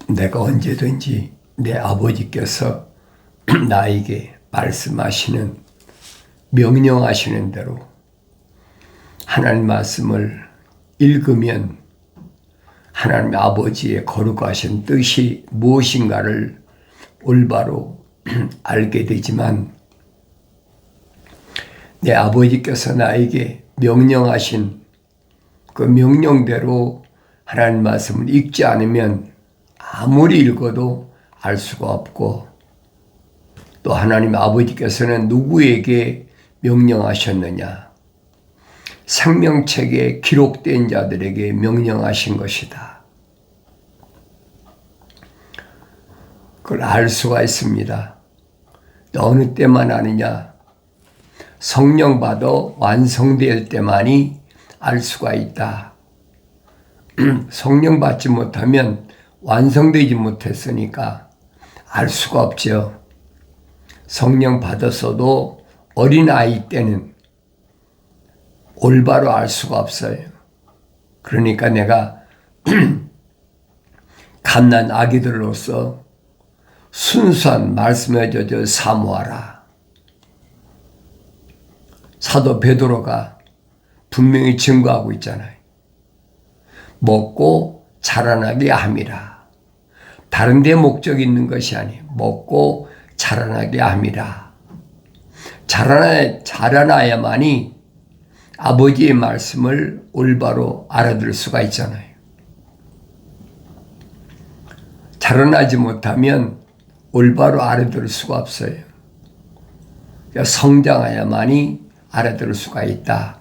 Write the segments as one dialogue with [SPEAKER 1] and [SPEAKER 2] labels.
[SPEAKER 1] 내가 언제든지 내 아버지께서 나에게 말씀하시는, 명령하시는 대로 하나님 말씀을 읽으면 하나님 아버지의 거룩하신 뜻이 무엇인가를 올바로 알게 되지만, 내 아버지께서 나에게 명령하신 그 명령대로 하나님 말씀을 읽지 않으면 아무리 읽어도 알 수가 없고, 또 하나님 아버지께서는 누구에게 명령하셨느냐? 생명책에 기록된 자들에게 명령하신 것이다. 그걸 알 수가 있습니다. 어느 때만 아느냐? 성령 받아 완성될 때만이 알 수가 있다. 성령 받지 못하면 완성되지 못했으니까 알 수가 없죠. 성령 받았어도 어린아이 때는 올바로 알 수가 없어요. 그러니까 내가 갓난 아기들로서 순수한 말씀에 젖어 사모하라. 사도 베드로가 분명히 증거하고 있잖아요. 먹고 자라나게 함이라. 다른 데 목적이 있는 것이 아니에요. 먹고 자라나게 함이라. 자라나야만이 아버지의 말씀을 올바로 알아들을 수가 있잖아요. 자라나지 못하면 올바로 알아들을 수가 없어요. 그러니까 성장해야만이 알아들을 수가 있다.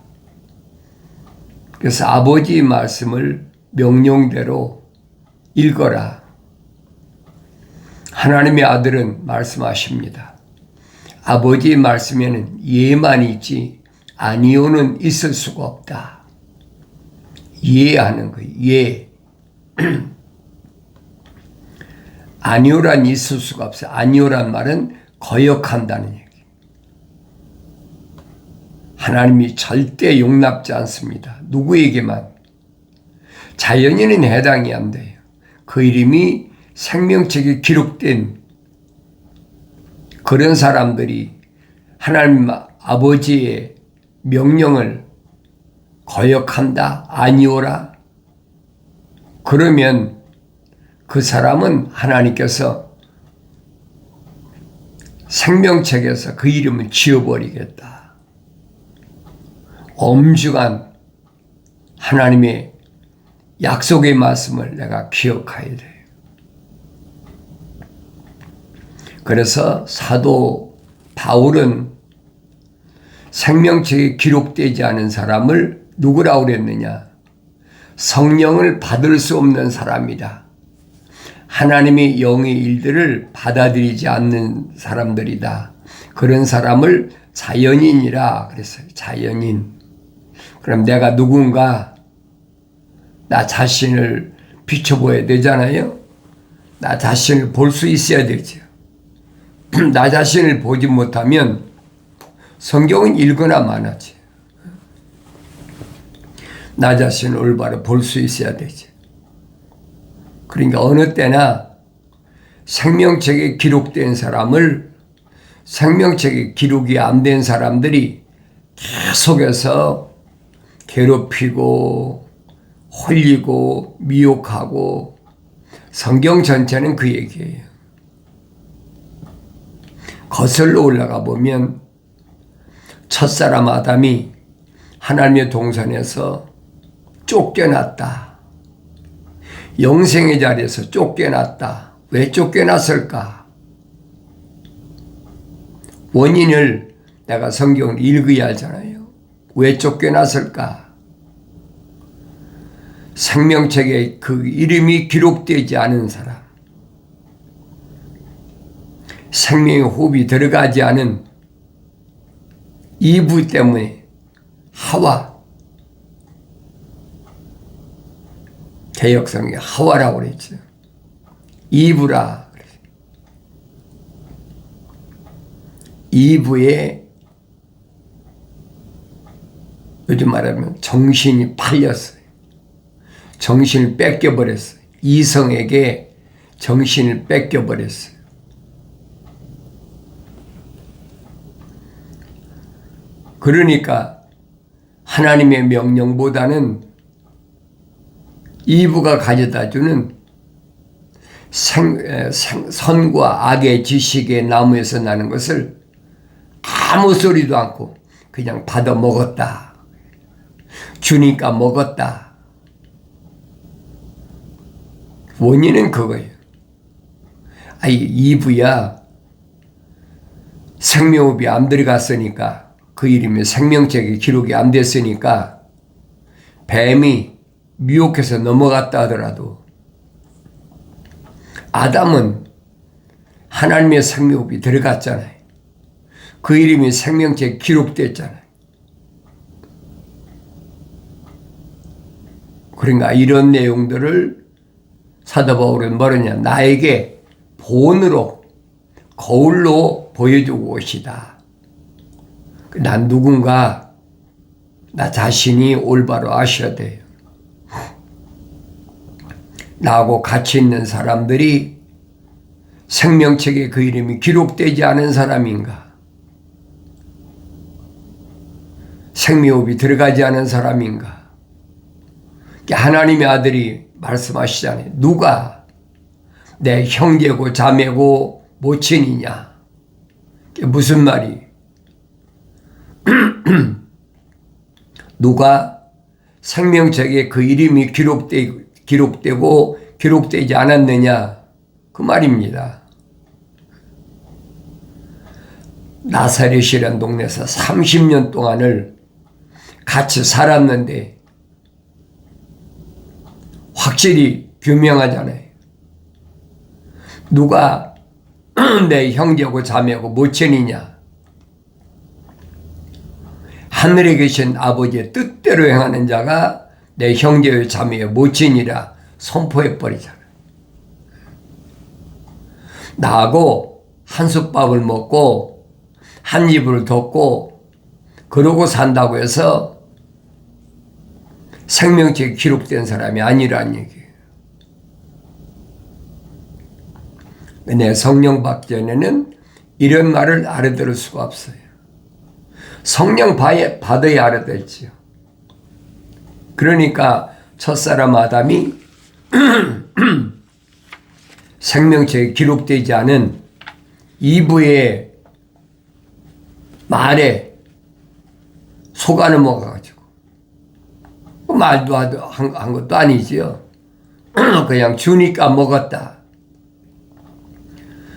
[SPEAKER 1] 그래서 아버지의 말씀을 명령대로 읽어라. 하나님의 아들은 말씀하십니다. 아버지의 말씀에는 예만 있지 아니오는 있을 수가 없다. 예하는 거예요. 예. 아니오란 있을 수가 없어요. 아니오란 말은 거역한다는 얘기. 하나님이 절대 용납지 않습니다. 누구에게만. 자연인은 해당이 안 돼요. 그 이름이 생명책에 기록된 그런 사람들이 하나님 아버지의 명령을 거역한다, 아니오라. 그러면 그 사람은 하나님께서 생명책에서 그 이름을 지워버리겠다. 엄중한 하나님의 약속의 말씀을 내가 기억해야 돼요. 그래서 사도 바울은 생명책에 기록되지 않은 사람을 누구라고 그랬느냐? 성령을 받을 수 없는 사람이다. 하나님의 영의 일들을 받아들이지 않는 사람들이다. 그런 사람을 자연인이라 그랬어요. 자연인. 그럼 내가 누군가 나 자신을 비춰보아야 되잖아요. 나 자신을 볼 수 있어야 되죠. 나 자신을 보지 못하면 성경은 읽거나 마나지. 나 자신을 올바로 볼 수 있어야 되지. 그러니까 어느 때나 생명책에 기록된 사람을 생명책에 기록이 안 된 사람들이 계속해서 괴롭히고 홀리고 미혹하고, 성경 전체는 그 얘기예요. 거슬러 올라가 보면 첫사람 아담이 하나님의 동산에서 쫓겨났다. 영생의 자리에서 쫓겨났다. 왜 쫓겨났을까? 원인을 내가 성경을 읽어야 하잖아요. 왜 쫓겨났을까? 생명책에 그 이름이 기록되지 않은 사람, 생명의 호흡이 들어가지 않은 이브 때문에, 하와, 개역성경에 하와라고 그랬죠. 이브라. 이브의 요즘 말하면 정신이 팔렸어요. 정신을 뺏겨버렸어요. 이성에게 정신을 뺏겨버렸어요. 그러니까 하나님의 명령보다는 이브가 가져다주는 선과 악의 지식의 나무에서 나는 것을 아무 소리도 않고 그냥 받아 먹었다. 주니까 먹었다. 원인은 그거예요. 이브야 생명호흡이 안 들어갔으니까, 그 이름이 생명책에 기록이 안 됐으니까 뱀이 미혹해서 넘어갔다 하더라도 아담은 하나님의 생명호흡이 들어갔잖아요. 그 이름이 생명책에 기록됐잖아요. 그러니까 이런 내용들을 사도 바울은 뭐냐, 나에게 본으로 거울로 보여주고 오시다. 난 누군가 나 자신이 올바로 아셔야 돼요. 나하고 같이 있는 사람들이 생명책에 그 이름이 기록되지 않은 사람인가, 생명호흡이 들어가지 않은 사람인가. 하나님의 아들이 말씀하시잖아요. 누가 내 형제고 자매고 모친이냐. 그게 무슨 말이? 누가 생명책에 그 이름이 기록되고 기록되지 않았느냐, 그 말입니다. 나사렛이라는 동네에서 30년 동안을 같이 살았는데 확실히 규명하잖아요. 누가 내 형제고 자매고 모친이냐. 하늘에 계신 아버지의 뜻대로 행하는 자가 내 형제요 자매요 모친이라 선포해버리잖아요. 나하고 한솥밥을 먹고 한 이불을 덮고 그러고 산다고 해서 생명책에 기록된 사람이 아니라는 얘기예요. 내 성령 받기 전에는 이런 말을 알아들을 수가 없어요. 성령 받아야 알아듣지요. 그러니까 첫사람 아담이 생명책에 기록되지 않은 이브의 말에 속아 넘어가가지고 말도 한 것도 아니지요. 그냥 주니까 먹었다.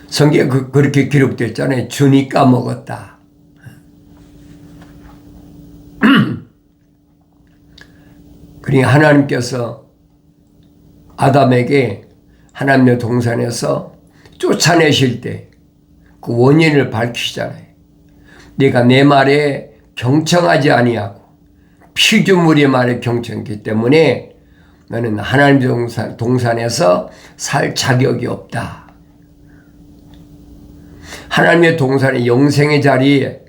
[SPEAKER 1] 성경에 그렇게 기록됐잖아요. 주니까 먹었다. 그러니까 하나님께서 아담에게 하나님의 동산에서 쫓아내실 때 그 원인을 밝히시잖아요. 네가 내 말에 경청하지 아니하고 피조물의 말에 경청했기 때문에 너는 하나님 동산에서 살 자격이 없다. 하나님의 동산의 영생의 자리에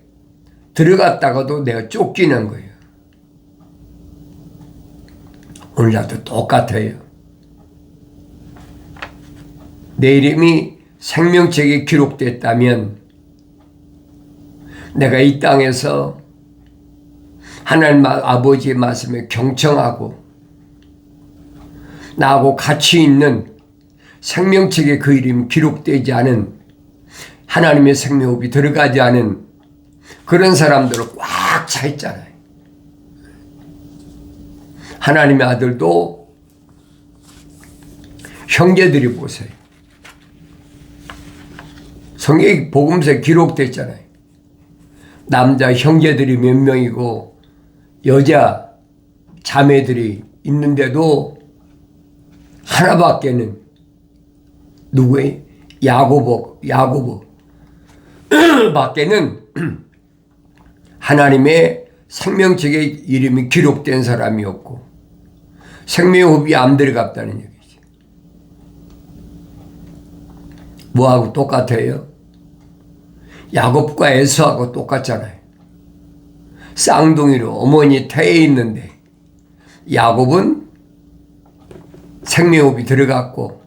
[SPEAKER 1] 들어갔다가도 내가 쫓기는 거예요. 오늘날도 똑같아요. 내 이름이 생명책에 기록됐다면 내가 이 땅에서 하나님 아버지의 말씀에 경청하고 나하고 같이 있는 생명책에 그 이름이 기록되지 않은 하나님의 생명호흡이 들어가지 않은 그런 사람들은 꽉 차 있잖아요. 하나님의 아들도 형제들이 보세요. 성경 복음서에 기록됐잖아요. 남자 형제들이 몇 명이고 여자 자매들이 있는데도 하나밖에는 누구의? 야고보 밖에는 하나님의 생명책에 이름이 기록된 사람이 없고 생명호흡이 안 들어갔다는 얘기죠. 뭐하고 똑같아요? 야곱과 에서하고 똑같잖아요. 쌍둥이로 어머니 태에 있는데 야곱은 생명호흡이 들어갔고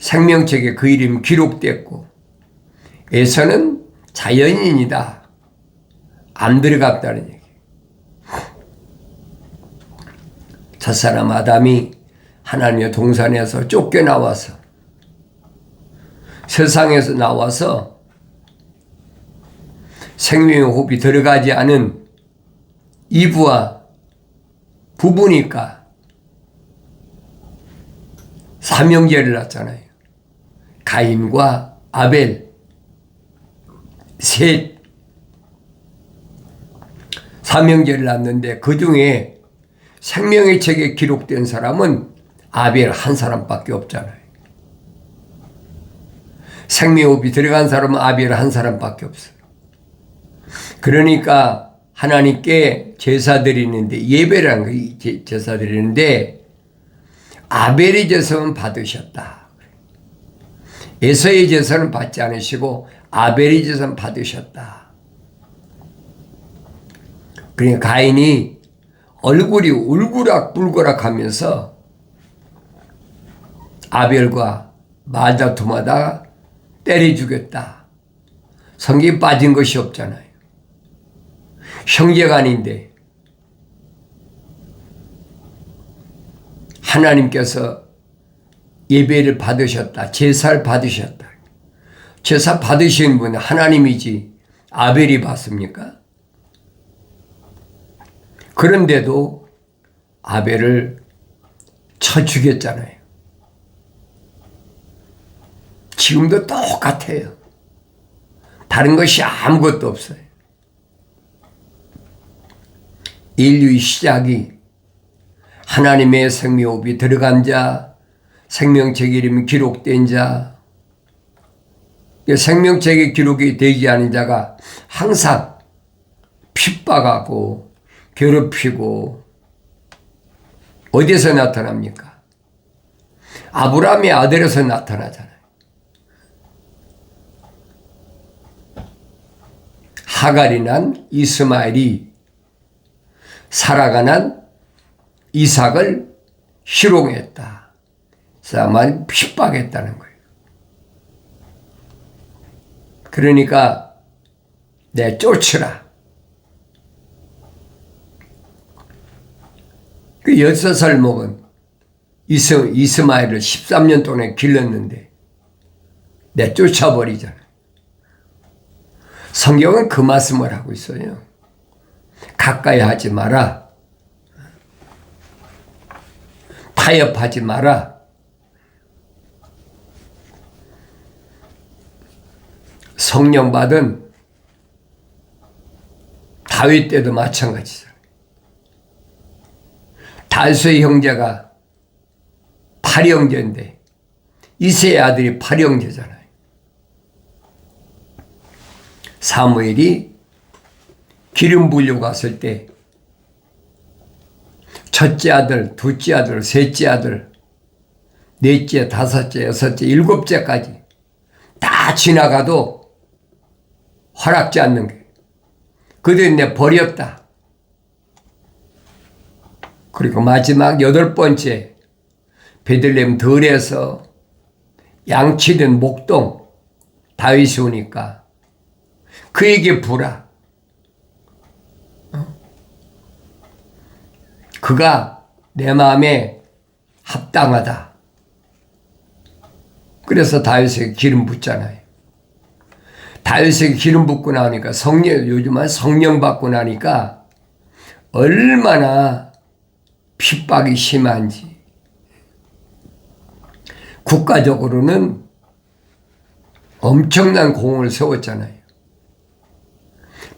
[SPEAKER 1] 생명책에 그 이름 기록됐고 에서는 자연인이다. 안 들어갔다는 얘기. 첫사람 아담이 하나님의 동산에서 쫓겨나와서 세상에서 나와서 생명의 호흡이 들어가지 않은 이브와 부부니까 삼형제를 낳았잖아요. 가인과 아벨 셋 삼형제를 낳았는데 그 중에 생명의 책에 기록된 사람은 아벨 한 사람밖에 없잖아요. 생명호흡이 들어간 사람은 아벨 한 사람밖에 없어요. 그러니까 하나님께 제사 드리는데 예배라는 거 제사 드리는데 아벨의 제사는 받으셨다. 에서의 제사는 받지 않으시고 아벨의 제사는 받으셨다. 그러니까 가인이 얼굴이 울그락불그락 하면서 아벨과 말다툼하다가 때려 죽였다. 성경에 빠진 것이 없잖아요. 형제간인데 하나님께서 예배를 받으셨다. 제사를 받으셨다. 제사 받으신 분은 하나님이지 아벨이 받습니까? 그런데도 아벨을 쳐 죽였잖아요. 지금도 똑같아요. 다른 것이 아무것도 없어요. 인류의 시작이 하나님의 생명호흡이 들어간 자, 생명책 이름이 기록된 자, 생명책에 기록이 되지 않은 자가 항상 핍박하고 괴롭히고 어디서 나타납니까? 아브라함의 아들에서 나타나잖아요. 하갈이 난 이스마엘이 사라가 난 이삭을 희롱했다. 사람을 핍박했다는 거예요. 그러니까 내쫓으라. 그 6살 먹은 이스마엘을 13년 동안 길렀는데 내쫓아버리잖아요. 성경은 그 말씀을 하고 있어요. 가까이 하지 마라. 타협하지 마라. 성령 받은 다윗 때도 마찬가지잖아요. 다윗의 형제가 8형제인데 이새의 아들이 8형제잖아요. 사무엘이 기름 부으려고 갔을 때 첫째 아들, 둘째 아들, 셋째 아들, 넷째, 다섯째, 여섯째, 일곱째까지 다 지나가도 허락지 않는 거예요. 그들이 내 버렸다. 그리고 마지막 8번째 베들레헴 들에서 양치던 목동 다윗이 오니까 그에게 부라. 그가 내 마음에 합당하다. 그래서 다윗에게 기름 붓잖아요. 다윗에게 기름 붓고 나니까 요즘은 성령 받고 나니까 얼마나 핍박이 심한지. 국가적으로는 엄청난 공을 세웠잖아요.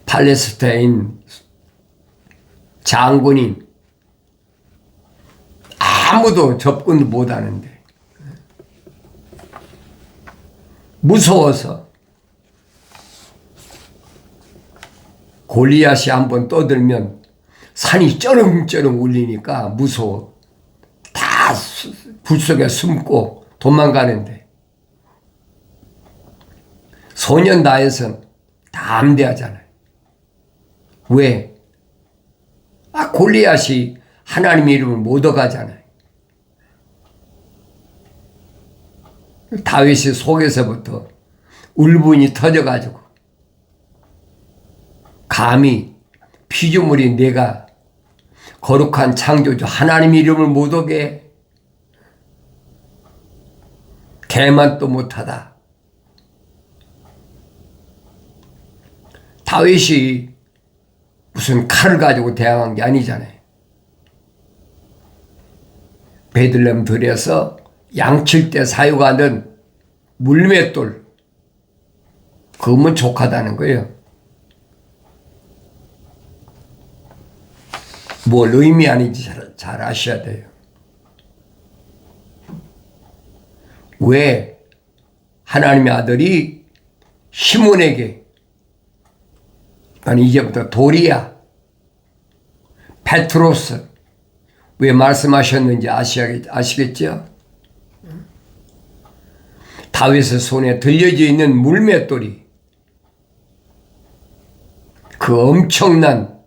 [SPEAKER 1] 팔레스타인 장군인 아무도 접근도 못하는데 무서워서 골리앗이 한번 떠들면 산이 쩌렁쩌렁 울리니까 무서워. 다 굴속에 숨고 도망가는데 소년 나에선 다 암대하잖아요. 왜? 골리앗이 하나님의 이름을 못 얻어가잖아요. 다윗이 속에서부터 울분이 터져가지고 감히 피조물이 내가 거룩한 창조주 하나님 이름을 못 오게 개만도 못하다. 다윗이 무슨 칼을 가지고 대항한 게 아니잖아요. 베들레헴 들에서 양칠 때 사용하는 물맷돌, 그거면 족하다는 거예요. 뭘 의미하는지 잘 아셔야 돼요. 왜 하나님의 아들이 시몬에게, 아니 이제부터 도리야, 페트로스, 왜 말씀하셨는지 아시겠죠? 다윗의 손에 들려져 있는 물맷돌이 그 엄청난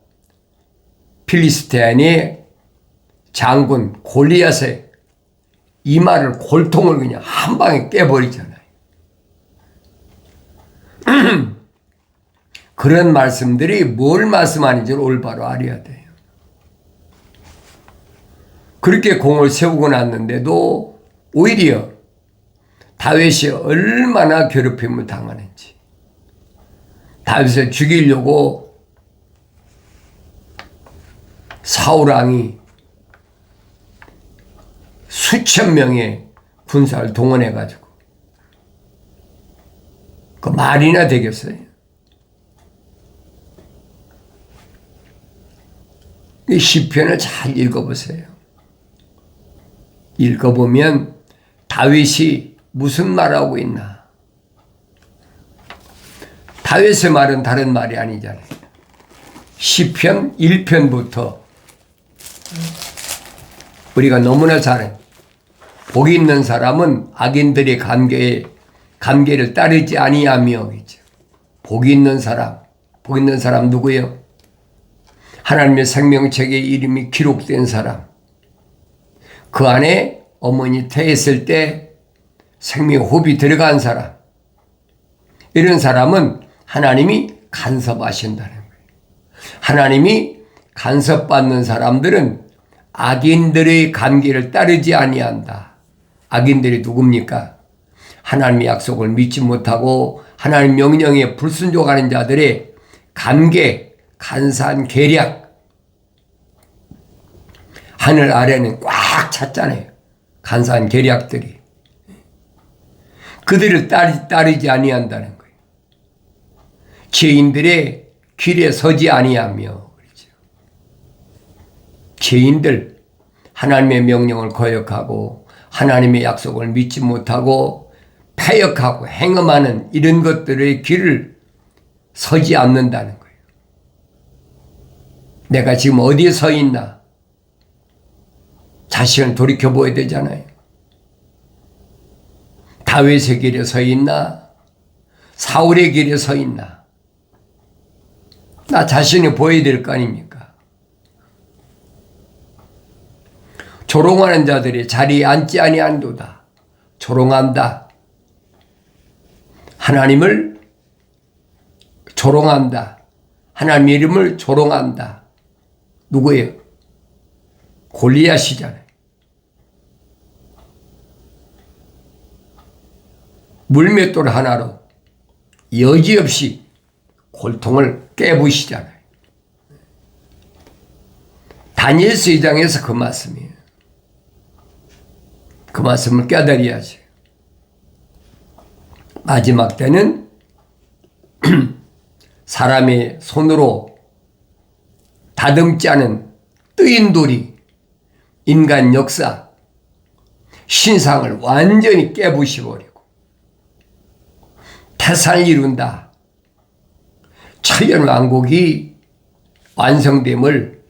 [SPEAKER 1] 필리스테인의 장군 골리앗의 이마를, 골통을 그냥 한 방에 깨버리잖아요. 그런 말씀들이 뭘 말씀하는지를 올바로 알아야 돼요. 그렇게 공을 세우고 났는데도 오히려 다윗이 얼마나 괴롭힘을 당하는지, 다윗을 죽이려고 사울왕이 수천 명의 군사를 동원해 가지고 그 말이나 되겠어요? 이 시편을 잘 읽어보세요. 읽어보면 다윗이 무슨 말하고 있나? 다윗의 말은 다른 말이 아니잖아요. 시편 1편부터 우리가 너무나 잘해. 복 있는 사람은 악인들의 감계를 따르지 아니하며, 복 있는 사람 누구예요? 하나님의 생명책에 이름이 기록된 사람. 그 안에 어머니 태했을 때 생명호흡이 들어간 사람. 이런 사람은 하나님이 간섭하신다는 거예요. 하나님이 간섭받는 사람들은 악인들의 감기를 따르지 아니한다. 악인들이 누굽니까? 하나님의 약속을 믿지 못하고 하나님 명령에 불순종하는 자들의 감계, 간사한 계략, 하늘 아래는 꽉 찼잖아요. 간사한 계략들이. 그들을 따르지 아니한다는 거예요. 죄인들의 길에 서지 아니하며, 그렇죠. 죄인들, 하나님의 명령을 거역하고 하나님의 약속을 믿지 못하고 패역하고 행음하는 이런 것들의 길을 서지 않는다는 거예요. 내가 지금 어디에 서 있나? 자신을 돌이켜보아야 되잖아요. 다윗의 길에 서 있나? 사울의 길에 서 있나? 나 자신이 보여야 될 거 아닙니까? 조롱하는 자들이 자리에 앉지 아니한도다. 조롱한다. 하나님을 조롱한다. 하나님의 이름을 조롱한다. 누구예요? 골리앗이잖아요. 물맷돌 하나로 여지없이 골통을 깨부시잖아요. 다니엘서 2장에서 그 말씀이에요. 그 말씀을 깨달아야지. 마지막 때는 사람의 손으로 다듬지 않은 뜨인 돌이 인간 역사, 신상을 완전히 깨부셔버리고 태산을 이룬다. 천년왕국이 완성됨을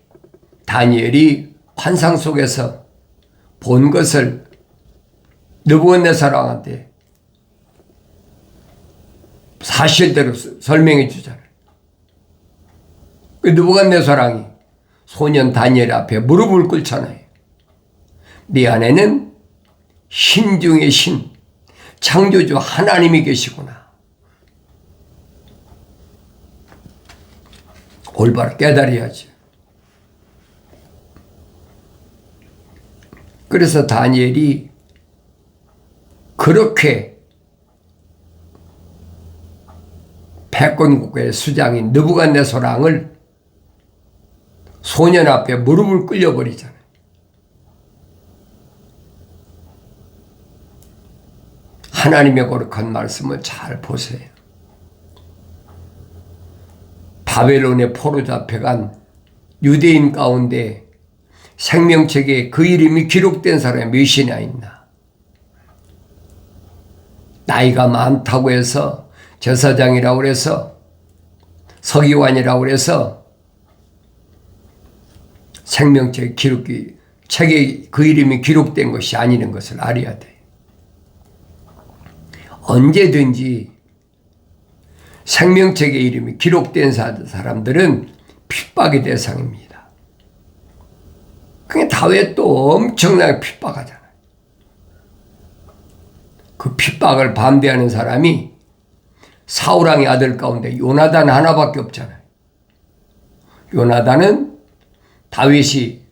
[SPEAKER 1] 다니엘이 환상 속에서 본 것을 느부갓네살 왕한테 사실대로 설명해 주잖아요. 그 느부갓네살 왕이 소년 다니엘 앞에 무릎을 꿇잖아요. 네 안에는 신 중의 신, 창조주 하나님이 계시구나. 올바로 깨달아야지. 그래서 다니엘이 그렇게 패권국가의 수장인 느부갓네살 왕을 소년 앞에 무릎을 꿇려버리잖아요. 하나님의 거룩한 말씀을 잘 보세요. 바벨론의 포로 잡혀간 유대인 가운데 생명책에 그 이름이 기록된 사람이 몇이나 있나? 나이가 많다고 해서 제사장이라고 해서 서기관이라고 해서 생명책 책에 그 이름이 기록된 것이 아니는 것을 알아야 돼요. 언제든지 생명책의 이름이 기록된 사람들은 핍박의 대상입니다. 그게 다윗도 엄청나게 핍박하잖아요. 그 핍박을 반대하는 사람이 사울왕의 아들 가운데 요나단 하나밖에 없잖아요. 요나단은 다윗이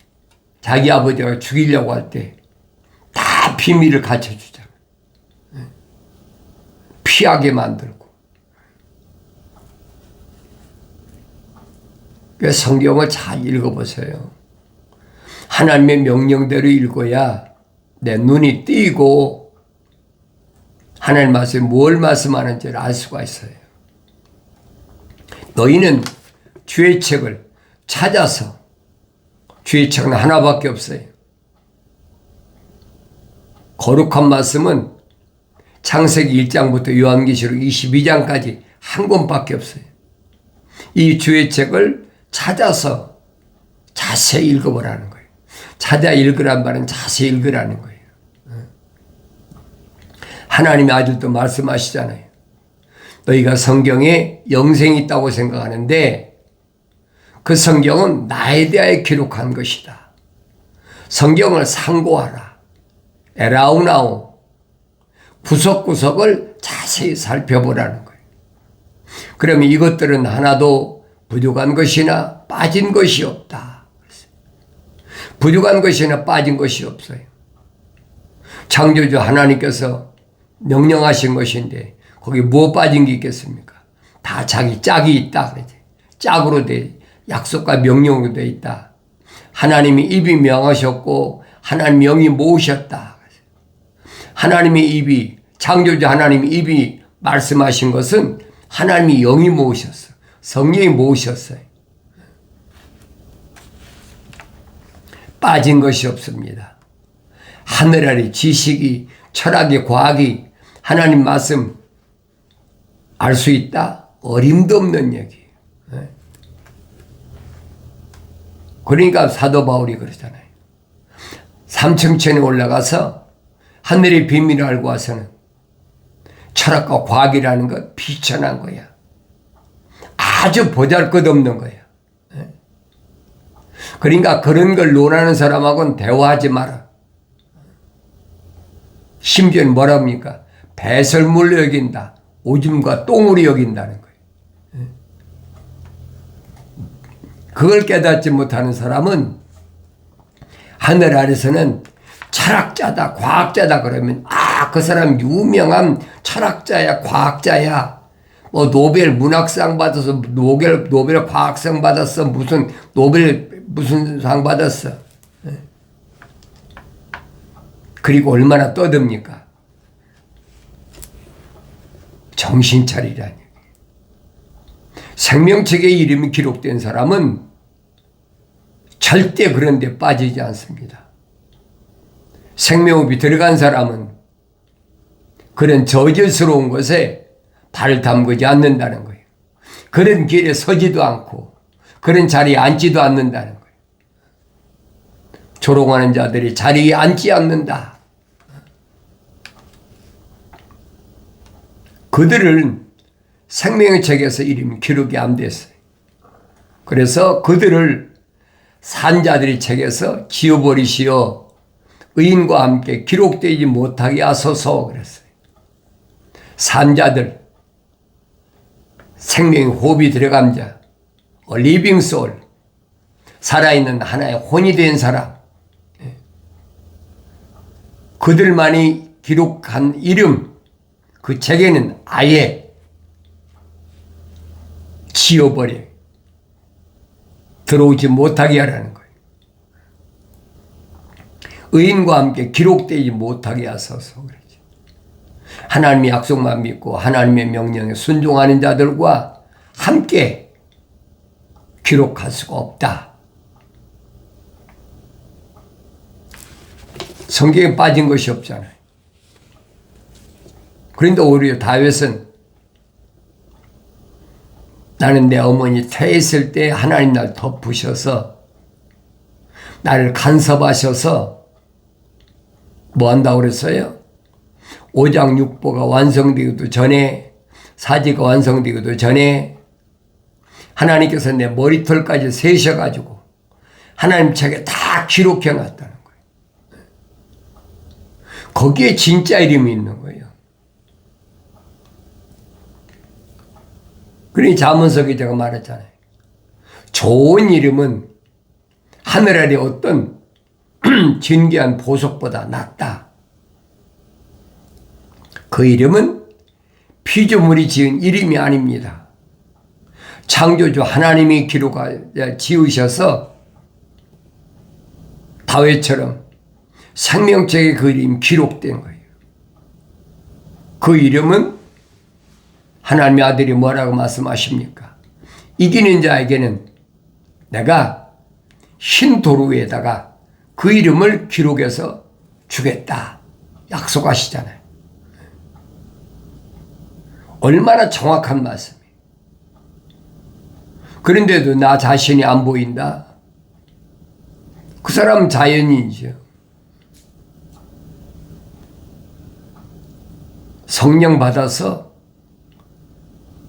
[SPEAKER 1] 자기 아버지가 죽이려고 할 때 다 비밀을 가르쳐주잖아요. 피하게 만들고. 그래서 성경을 잘 읽어보세요. 하나님의 명령대로 읽어야 내 눈이 띄고 하나님 말씀이 뭘 말씀하는지를 알 수가 있어요. 너희는 주의 책을 찾아서, 주의 책은 하나밖에 없어요. 거룩한 말씀은 창세기 1장부터 요한계시록 22장까지 한 권밖에 없어요. 이 주의 책을 찾아서 자세히 읽어보라는 거예요. 찾아 읽으란 말은 자세히 읽으라는 거예요. 하나님이 아직도 말씀하시잖아요. 너희가 성경에 영생이 있다고 생각하는데 그 성경은 나에 대하여 기록한 것이다. 성경을 상고하라. 에라우나오. 구석구석을 자세히 살펴보라는 거예요. 그러면 이것들은 하나도 부족한 것이나 빠진 것이 없다. 부족한 것이나 빠진 것이 없어요. 창조주 하나님께서 명령하신 것인데 거기 뭐 빠진 게 있겠습니까? 다 자기 짝이 있다 그러지. 짝으로 돼 약속과 명령으로 돼 있다. 하나님이 입이 명하셨고 하나님 영이 모으셨다. 하나님의 입이, 창조주 하나님의 입이 말씀하신 것은 하나님이 영이 모으셨어. 성령이 모으셨어요. 빠진 것이 없습니다. 하늘 아래 지식이, 철학이, 과학이 하나님 말씀 알 수 있다? 어림도 없는 얘기예요. 그러니까 사도 바울이 그러잖아요. 삼층천에 올라가서 하늘의 비밀을 알고 와서는 철학과 과학이라는 건 비천한 거야. 아주 보잘것없는 거야. 그러니까 그런 걸 논하는 사람하고는 대화하지 마라. 심지어는 뭐랍니까? 배설물로 여긴다. 오줌과 똥으로 여긴다는 거예요. 그걸 깨닫지 못하는 사람은 하늘 아래서는 철학자다, 과학자다 그러면 그 사람 유명한 철학자야, 과학자야. 뭐 노벨 문학상 받아서 노벨 과학상 받았어. 무슨 상 받았어. 그리고 얼마나 떠듭니까? 정신 차리라니. 생명책에 이름이 기록된 사람은 절대 그런 데 빠지지 않습니다. 생명업이 들어간 사람은 그런 저질스러운 것에 발을 담그지 않는다는 거예요. 그런 길에 서지도 않고 그런 자리에 앉지도 않는다는 거예요. 조롱하는 자들이 자리에 앉지 않는다. 그들은 생명의 책에서 이름이 기록이 안 됐어요. 그래서 그들을 산자들의 책에서 지워버리시어 의인과 함께 기록되지 못하게 하소서 그랬어요. 산자들, 생명의 호흡이 들어간 자, 리빙 소울, 살아있는 하나의 혼이 된 사람, 그들만이 기록한 이름, 그 책에는 아예 지워버려 들어오지 못하게 하라는 거예요. 의인과 함께 기록되지 못하게 하소서 그러지. 하나님의 약속만 믿고 하나님의 명령에 순종하는 자들과 함께 기록할 수가 없다. 성경에 빠진 것이 없잖아요. 그런데 오히려 다윗은 나는 내 어머니 태했을 때 하나님 날 덮으셔서 나를 간섭하셔서 뭐 한다고 그랬어요? 5장 6보가 완성되기도 전에, 사지가 완성되기도 전에 하나님께서 내 머리털까지 세셔가지고 하나님 책에 다 기록해 놨다는 거예요. 거기에 진짜 이름이 있는 거예요. 그러니 잠언석에 제가 말했잖아요. 좋은 이름은 하늘 아래 어떤 진귀한 보석보다 낫다. 그 이름은 피조물이 지은 이름이 아닙니다. 창조주 하나님이 지으셔서 다윗처럼 생명책에 그 이름이 기록된 거예요. 그 이름은 하나님의 아들이 뭐라고 말씀하십니까? 이기는 자에게는 내가 흰 도로 위에다가 그 이름을 기록해서 주겠다. 약속하시잖아요. 얼마나 정확한 말씀이에요. 그런데도 나 자신이 안 보인다? 그 사람은 자연인이죠. 성령 받아서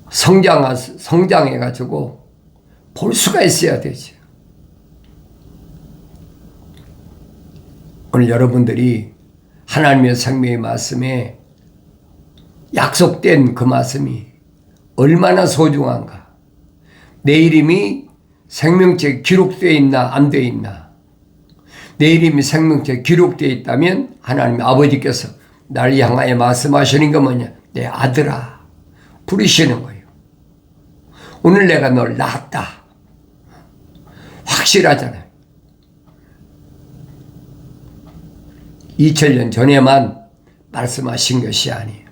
[SPEAKER 1] 성장해가지고 볼 수가 있어야 되죠. 오늘 여러분들이 하나님의 생명의 말씀에 약속된 그 말씀이 얼마나 소중한가. 내 이름이 생명책에 기록되어 있나 안 되어 있나. 내 이름이 생명책에 기록되어 있다면 하나님 아버지께서 나를 향하여 말씀하시는 게 뭐냐. 내 아들아 부르시는 거예요. 오늘 내가 널 낳았다. 확실하잖아요. 2000년 전에만 말씀하신 것이 아니에요.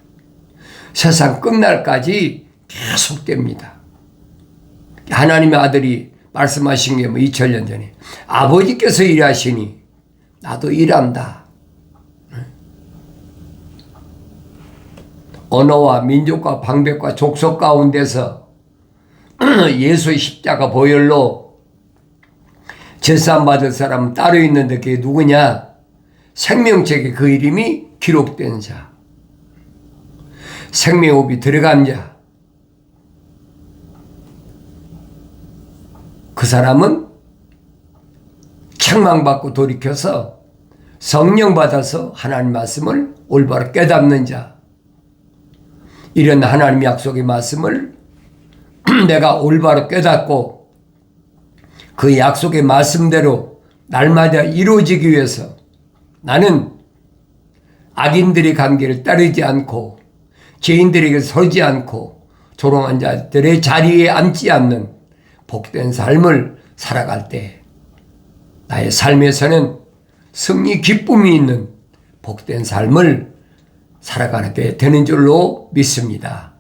[SPEAKER 1] 세상 끝날까지 계속됩니다. 하나님의 아들이 말씀하신 게 뭐 2000년 전에 아버지께서 일하시니 나도 일한다. 언어와 민족과 방백과 족속 가운데서 예수의 십자가 보혈로 제사함 받을 사람은 따로 있는데 그게 누구냐? 생명책에 그 이름이 기록된 자, 생명호흡이 들어간 자, 그 사람은 책망받고 돌이켜서 성령 받아서 하나님 말씀을 올바로 깨닫는 자, 이런 하나님 약속의 말씀을 내가 올바로 깨닫고 그 약속의 말씀대로 날마다 이루어지기 위해서 나는 악인들의 관계를 따르지 않고 죄인들에게 서지 않고 조롱한 자들의 자리에 앉지 않는 복된 삶을 살아갈 때 나의 삶에서는 승리 기쁨이 있는 복된 삶을 살아가게 되는 줄로 믿습니다.